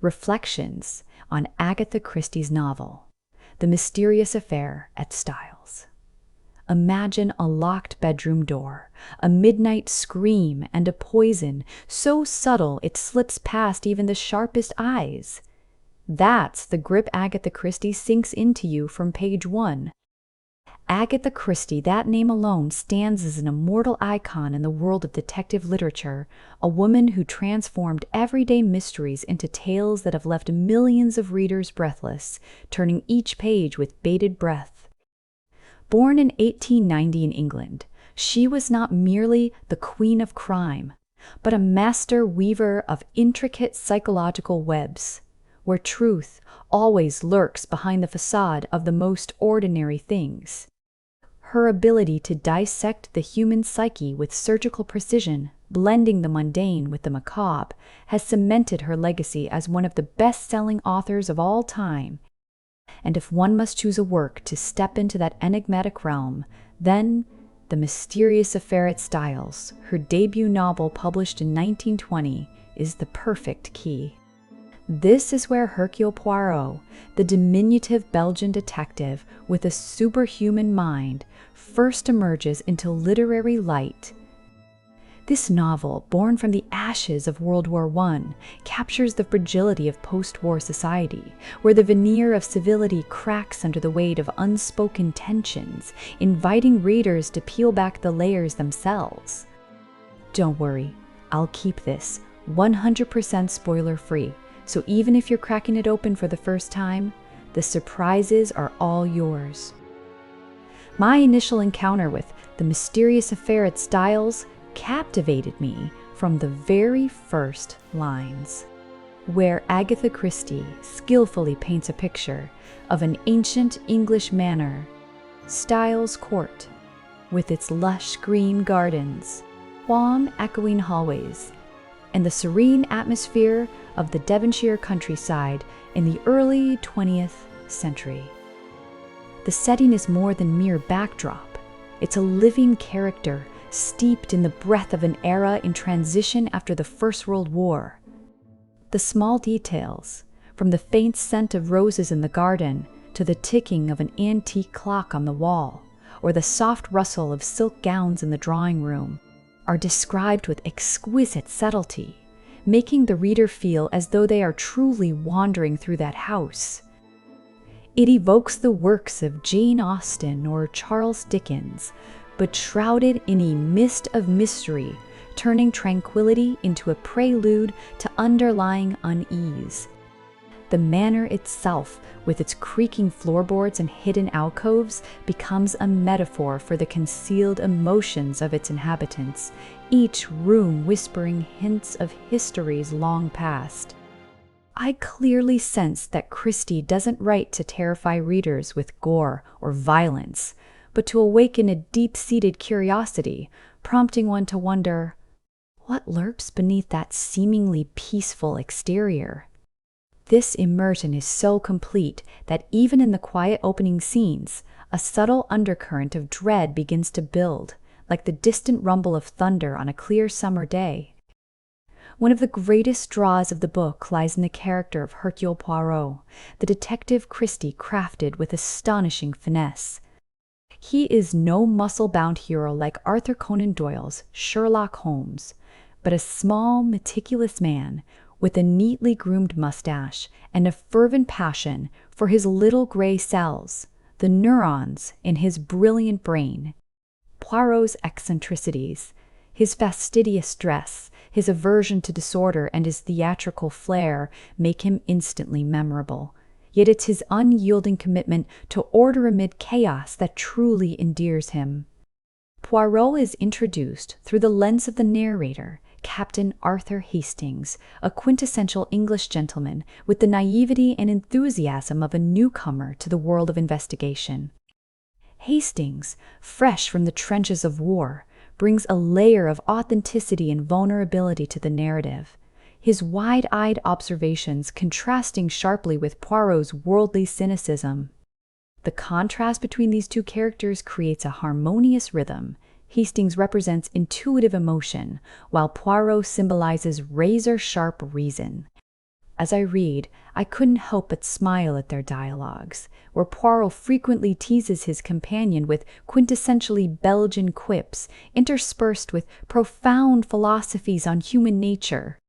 Reflections on Agatha Christie's novel, The Mysterious Affair at Styles. Imagine a locked bedroom door, a midnight scream, and a poison so subtle it slips past even the sharpest eyes. That's the grip Agatha Christie sinks into you from page 1. Agatha Christie, that name alone stands as an immortal icon in the world of detective literature, a woman who transformed everyday mysteries into tales that have left millions of readers breathless, turning each page with bated breath. Born in 1890 in England, she was not merely the queen of crime, but a master weaver of intricate psychological webs, where truth always lurks behind the facade of the most ordinary things. Her ability to dissect the human psyche with surgical precision, blending the mundane with the macabre, has cemented her legacy as one of the best-selling authors of all time. And if one must choose a work to step into that enigmatic realm, then The Mysterious Affair at Styles, her debut novel published in 1920, is the perfect key. This is where Hercule Poirot, the diminutive Belgian detective with a superhuman mind, first emerges into literary light. This novel, born from the ashes of World War I, captures the fragility of post-war society, where the veneer of civility cracks under the weight of unspoken tensions, inviting readers to peel back the layers themselves. Don't worry, I'll keep this 100% spoiler-free. So even if you're cracking it open for the first time, the surprises are all yours. My initial encounter with The Mysterious Affair at Styles captivated me from the very first lines, where Agatha Christie skillfully paints a picture of an ancient English manor, Styles Court, with its lush green gardens, warm echoing hallways, and the serene atmosphere of the Devonshire countryside in the early 20th century. The setting is more than mere backdrop. It's a living character steeped in the breath of an era in transition after the First World War. The small details, from the faint scent of roses in the garden to the ticking of an antique clock on the wall, or the soft rustle of silk gowns in the drawing room, are described with exquisite subtlety, making the reader feel as though they are truly wandering through that house. It evokes the works of Jane Austen or Charles Dickens, but shrouded in a mist of mystery, turning tranquility into a prelude to underlying unease. The manor itself, with its creaking floorboards and hidden alcoves, becomes a metaphor for the concealed emotions of its inhabitants, each room whispering hints of histories long past. I clearly sense that Christie doesn't write to terrify readers with gore or violence, but to awaken a deep-seated curiosity, prompting one to wonder, what lurks beneath that seemingly peaceful exterior? This immersion is so complete that even in the quiet opening scenes, a subtle undercurrent of dread begins to build, like the distant rumble of thunder on a clear summer day. One of the greatest draws of the book lies in the character of Hercule Poirot, the detective Christie crafted with astonishing finesse. He is no muscle-bound hero like Arthur Conan Doyle's Sherlock Holmes, but a small, meticulous man with a neatly groomed mustache and a fervent passion for his little gray cells, the neurons in his brilliant brain. Poirot's eccentricities, his fastidious dress, his aversion to disorder, and his theatrical flair make him instantly memorable. Yet it's his unyielding commitment to order amid chaos that truly endears him. Poirot is introduced through the lens of the narrator, Captain Arthur Hastings, a quintessential English gentleman with the naivety and enthusiasm of a newcomer to the world of investigation. Hastings, fresh from the trenches of war, brings a layer of authenticity and vulnerability to the narrative, his wide-eyed observations contrasting sharply with Poirot's worldly cynicism. The contrast between these two characters creates a harmonious rhythm. Hastings represents intuitive emotion, while Poirot symbolizes razor-sharp reason. As I read, I couldn't help but smile at their dialogues, where Poirot frequently teases his companion with quintessentially Belgian quips, interspersed with profound philosophies on human nature.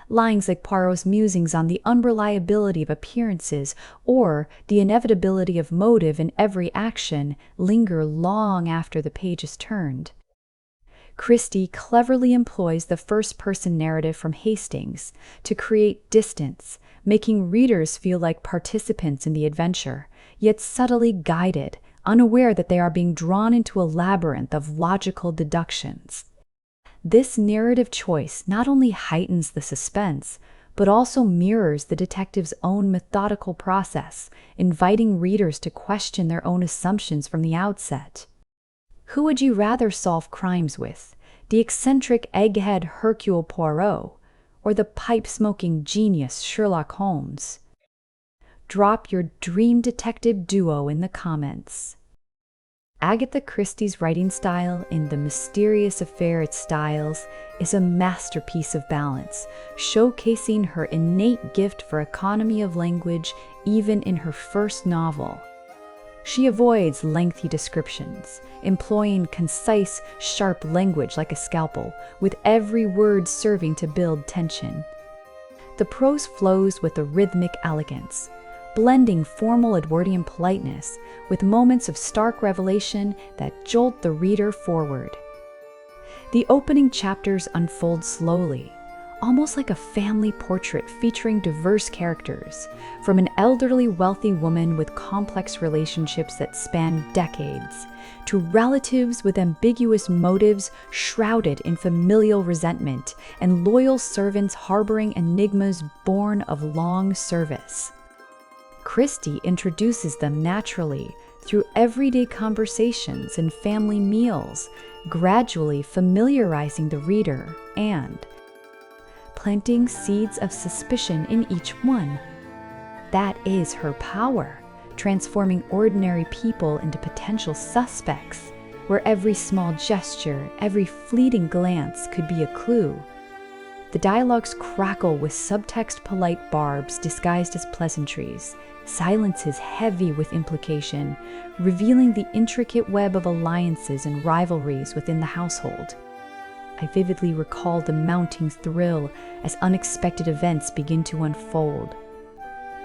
Lines like Poirot's musings on the unreliability of appearances or the inevitability of motive in every action linger long after the page is turned. Christie cleverly employs the first-person narrative from Hastings to create distance, making readers feel like participants in the adventure, yet subtly guided, unaware that they are being drawn into a labyrinth of logical deductions. This narrative choice not only heightens the suspense, but also mirrors the detective's own methodical process, inviting readers to question their own assumptions from the outset. Who would you rather solve crimes with, the eccentric egghead Hercule Poirot, or the pipe-smoking genius Sherlock Holmes? Drop your dream detective duo in the comments. Agatha Christie's writing style in The Mysterious Affair at Styles is a masterpiece of balance, showcasing her innate gift for economy of language even in her first novel. She avoids lengthy descriptions, employing concise, sharp language like a scalpel, with every word serving to build tension. The prose flows with a rhythmic elegance, blending formal Edwardian politeness with moments of stark revelation that jolt the reader forward. The opening chapters unfold slowly, almost like a family portrait featuring diverse characters, from an elderly wealthy woman with complex relationships that span decades, to relatives with ambiguous motives shrouded in familial resentment, and loyal servants harboring enigmas born of long service. Christie introduces them naturally through everyday conversations and family meals, gradually familiarizing the reader and planting seeds of suspicion in each one. That is her power, transforming ordinary people into potential suspects, where every small gesture, every fleeting glance could be a clue. The dialogues crackle with subtext polite barbs disguised as pleasantries. Silence is heavy with implication, revealing the intricate web of alliances and rivalries within the household. I vividly recall the mounting thrill as unexpected events begin to unfold.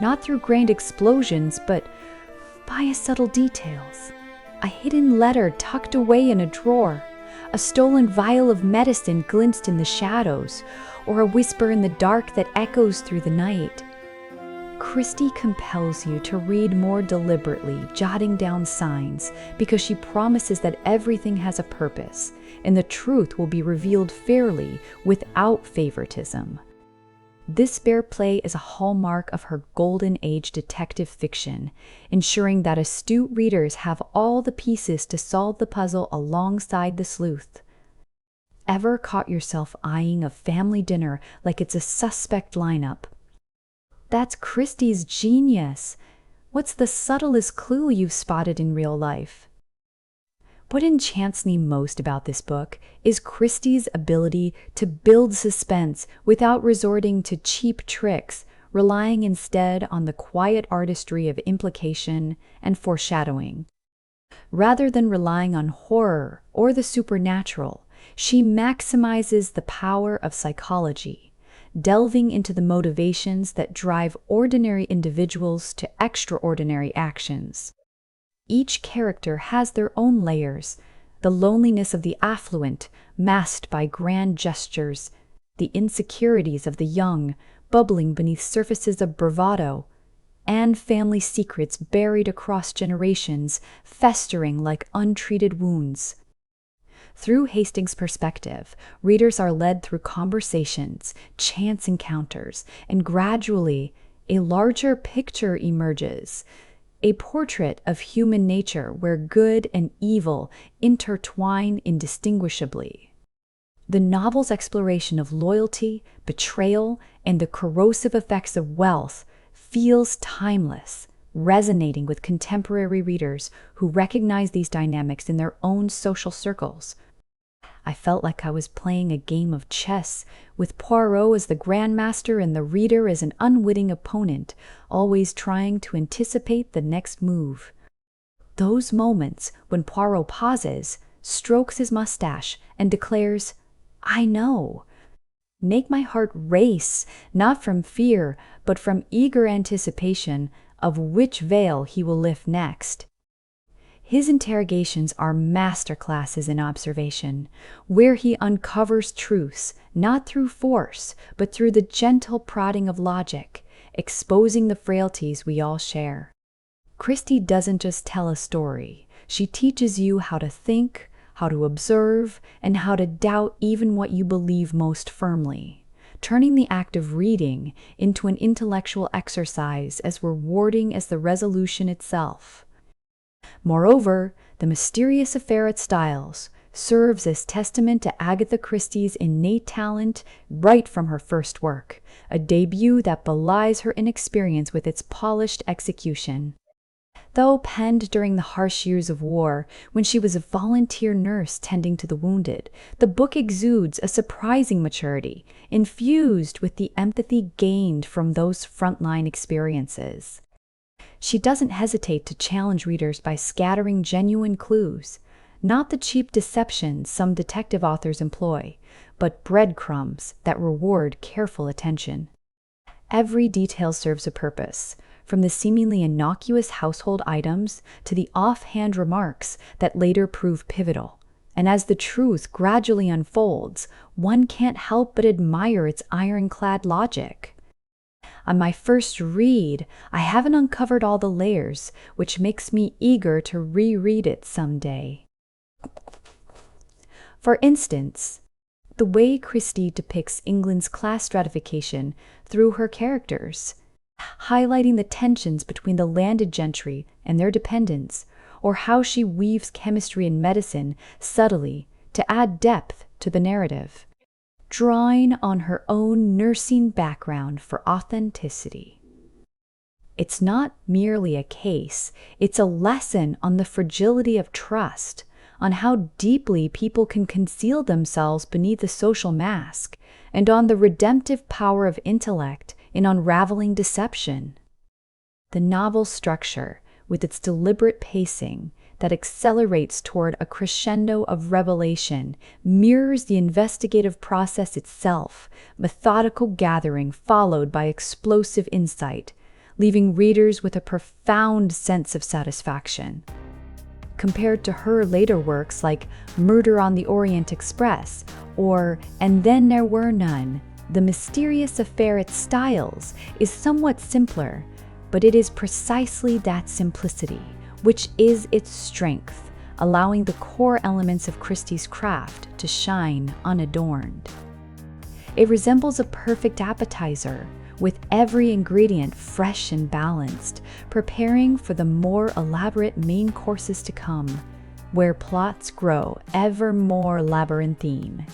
Not through grand explosions, but by subtle details. A hidden letter tucked away in a drawer, a stolen vial of medicine glimpsed in the shadows, or a whisper in the dark that echoes through the night. Christie compels you to read more deliberately, jotting down signs, because she promises that everything has a purpose, and the truth will be revealed fairly, without favoritism. This fair play is a hallmark of her golden age detective fiction, ensuring that astute readers have all the pieces to solve the puzzle alongside the sleuth. Ever caught yourself eyeing a family dinner like it's a suspect lineup? That's Christie's genius. What's the subtlest clue you've spotted in real life? What enchants me most about this book is Christie's ability to build suspense without resorting to cheap tricks, relying instead on the quiet artistry of implication and foreshadowing. Rather than relying on horror or the supernatural, she maximizes the power of psychology, delving into the motivations that drive ordinary individuals to extraordinary actions. Each character has their own layers: the loneliness of the affluent, masked by grand gestures, the insecurities of the young, bubbling beneath surfaces of bravado, and family secrets buried across generations, festering like untreated wounds. Through Hastings' perspective, readers are led through conversations, chance encounters, and gradually a larger picture emerges, a portrait of human nature where good and evil intertwine indistinguishably. The novel's exploration of loyalty, betrayal, and the corrosive effects of wealth feels timeless, resonating with contemporary readers who recognize these dynamics in their own social circles. I felt like I was playing a game of chess, with Poirot as the grandmaster and the reader as an unwitting opponent, always trying to anticipate the next move. Those moments when Poirot pauses, strokes his mustache, and declares, "I know," make my heart race, not from fear, but from eager anticipation of which veil he will lift next. His interrogations are masterclasses in observation, where he uncovers truths, not through force, but through the gentle prodding of logic, exposing the frailties we all share. Christie doesn't just tell a story. She teaches you how to think, how to observe, and how to doubt even what you believe most firmly, turning the act of reading into an intellectual exercise as rewarding as the resolution itself. Moreover, The Mysterious Affair at Styles serves as testament to Agatha Christie's innate talent right from her first work, a debut that belies her inexperience with its polished execution. Though penned during the harsh years of war, when she was a volunteer nurse tending to the wounded, the book exudes a surprising maturity, infused with the empathy gained from those frontline experiences. She doesn't hesitate to challenge readers by scattering genuine clues, not the cheap deceptions some detective authors employ, but breadcrumbs that reward careful attention. Every detail serves a purpose, from the seemingly innocuous household items to the offhand remarks that later prove pivotal. And as the truth gradually unfolds, one can't help but admire its ironclad logic. On my first read, I haven't uncovered all the layers, which makes me eager to reread it someday. For instance, the way Christie depicts England's class stratification through her characters, highlighting the tensions between the landed gentry and their dependents, or how she weaves chemistry and medicine subtly to add depth to the narrative, drawing on her own nursing background for authenticity. It's not merely a case, it's a lesson on the fragility of trust, on how deeply people can conceal themselves beneath a social mask, and on the redemptive power of intellect in unraveling deception. The novel's structure, with its deliberate pacing that accelerates toward a crescendo of revelation, mirrors the investigative process itself, methodical gathering followed by explosive insight, leaving readers with a profound sense of satisfaction. Compared to her later works like Murder on the Orient Express or And Then There Were None, The Mysterious Affair at Styles is somewhat simpler, but it is precisely that simplicity which is its strength, allowing the core elements of Christie's craft to shine unadorned. It resembles a perfect appetizer, with every ingredient fresh and balanced, preparing for the more elaborate main courses to come, where plots grow ever more labyrinthine.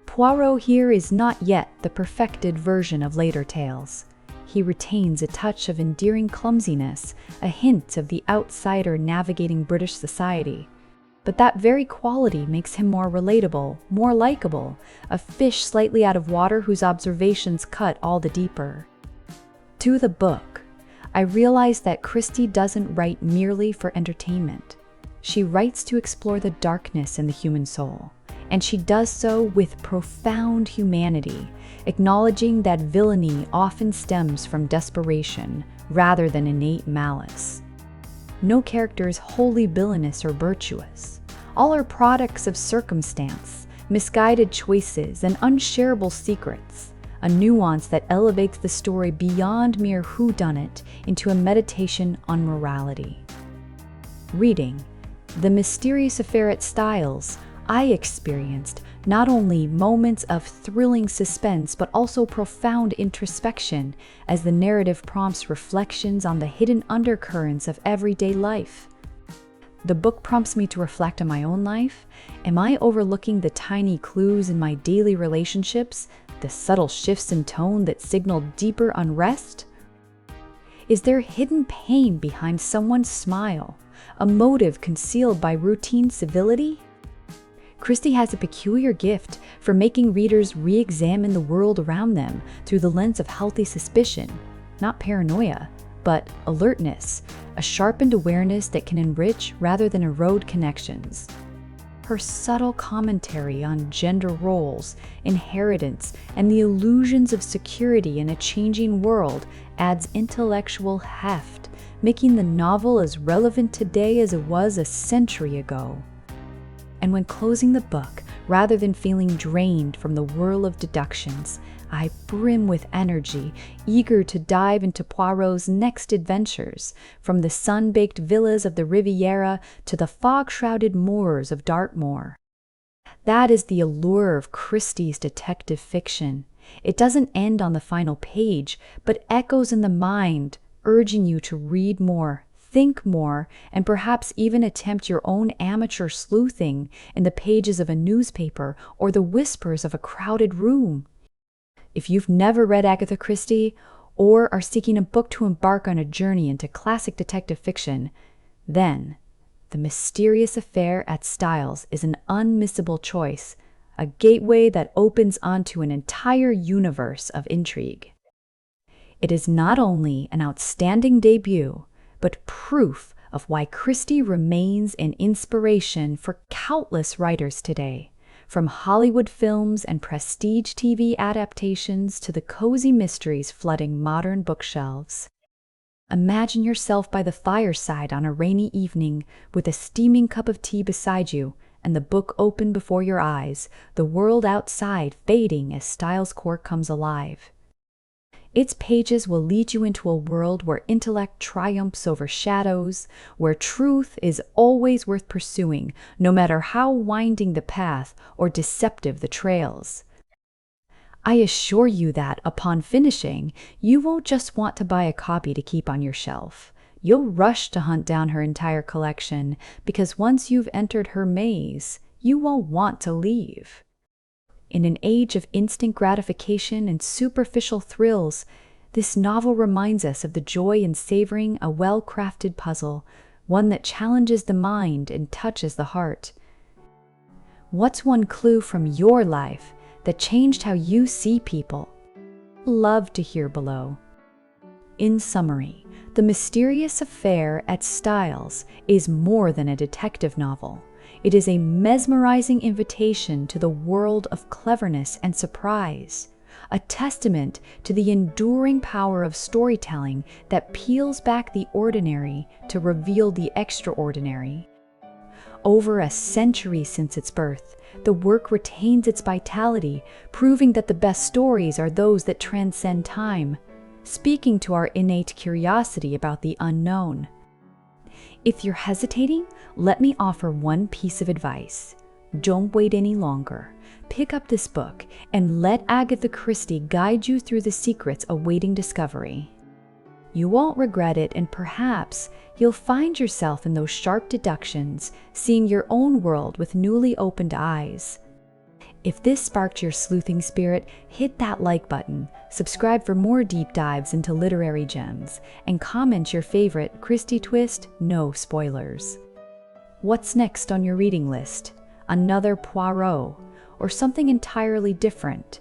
Poirot here is not yet the perfected version of later tales. He retains a touch of endearing clumsiness, a hint of the outsider navigating British society. But that very quality makes him more relatable, more likable, a fish slightly out of water whose observations cut all the deeper. To the book, I realized that Christie doesn't write merely for entertainment. She writes to explore the darkness in the human soul, and she does so with profound humanity, acknowledging that villainy often stems from desperation rather than innate malice. No character is wholly villainous or virtuous. All are products of circumstance, misguided choices, and unshareable secrets, a nuance that elevates the story beyond mere whodunit into a meditation on morality. Reading The Mysterious Affair at Styles, I experienced not only moments of thrilling suspense but also profound introspection as the narrative prompts reflections on the hidden undercurrents of everyday life. The book prompts me to reflect on my own life. Am I overlooking the tiny clues in my daily relationships, the subtle shifts in tone that signal deeper unrest? Is there hidden pain behind someone's smile, a motive concealed by routine civility? Christie has a peculiar gift for making readers re-examine the world around them through the lens of healthy suspicion, not paranoia, but alertness, a sharpened awareness that can enrich rather than erode connections. Her subtle commentary on gender roles, inheritance, and the illusions of security in a changing world adds intellectual heft, making the novel as relevant today as it was a century ago. And when closing the book, rather than feeling drained from the whirl of deductions, I brim with energy, eager to dive into Poirot's next adventures, from the sun-baked villas of the Riviera to the fog-shrouded moors of Dartmoor. That is the allure of Christie's detective fiction. It doesn't end on the final page, but echoes in the mind, urging you to read more, think more, and perhaps even attempt your own amateur sleuthing in the pages of a newspaper or the whispers of a crowded room. If you've never read Agatha Christie, or are seeking a book to embark on a journey into classic detective fiction, then The Mysterious Affair at Styles is an unmissable choice, a gateway that opens onto an entire universe of intrigue. It is not only an outstanding debut, but proof of why Christie remains an inspiration for countless writers today. From Hollywood films and prestige TV adaptations to the cozy mysteries flooding modern bookshelves. Imagine yourself by the fireside on a rainy evening with a steaming cup of tea beside you and the book open before your eyes, the world outside fading as Styles Court comes alive. Its pages will lead you into a world where intellect triumphs over shadows, where truth is always worth pursuing, no matter how winding the path or deceptive the trails. I assure you that, upon finishing, you won't just want to buy a copy to keep on your shelf. You'll rush to hunt down her entire collection, because once you've entered her maze, you won't want to leave. In an age of instant gratification and superficial thrills, this novel reminds us of the joy in savoring a well-crafted puzzle, one that challenges the mind and touches the heart. What's one clue from your life that changed how you see people? Love to hear below. In summary, The Mysterious Affair at Styles is more than a detective novel. It is a mesmerizing invitation to the world of cleverness and surprise, a testament to the enduring power of storytelling that peels back the ordinary to reveal the extraordinary. Over a century since its birth, the work retains its vitality, proving that the best stories are those that transcend time, speaking to our innate curiosity about the unknown. If you're hesitating, let me offer one piece of advice. Don't wait any longer. Pick up this book and let Agatha Christie guide you through the secrets awaiting discovery. You won't regret it, and perhaps you'll find yourself in those sharp deductions, seeing your own world with newly opened eyes. If this sparked your sleuthing spirit, hit that like button, subscribe for more deep dives into literary gems, and comment your favorite Christie twist, no spoilers. What's next on your reading list? Another Poirot, or something entirely different?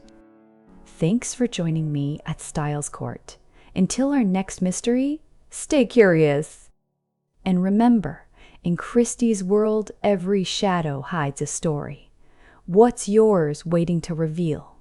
Thanks for joining me at Styles Court. Until our next mystery, stay curious. And remember, in Christie's world, every shadow hides a story. What's yours waiting to reveal?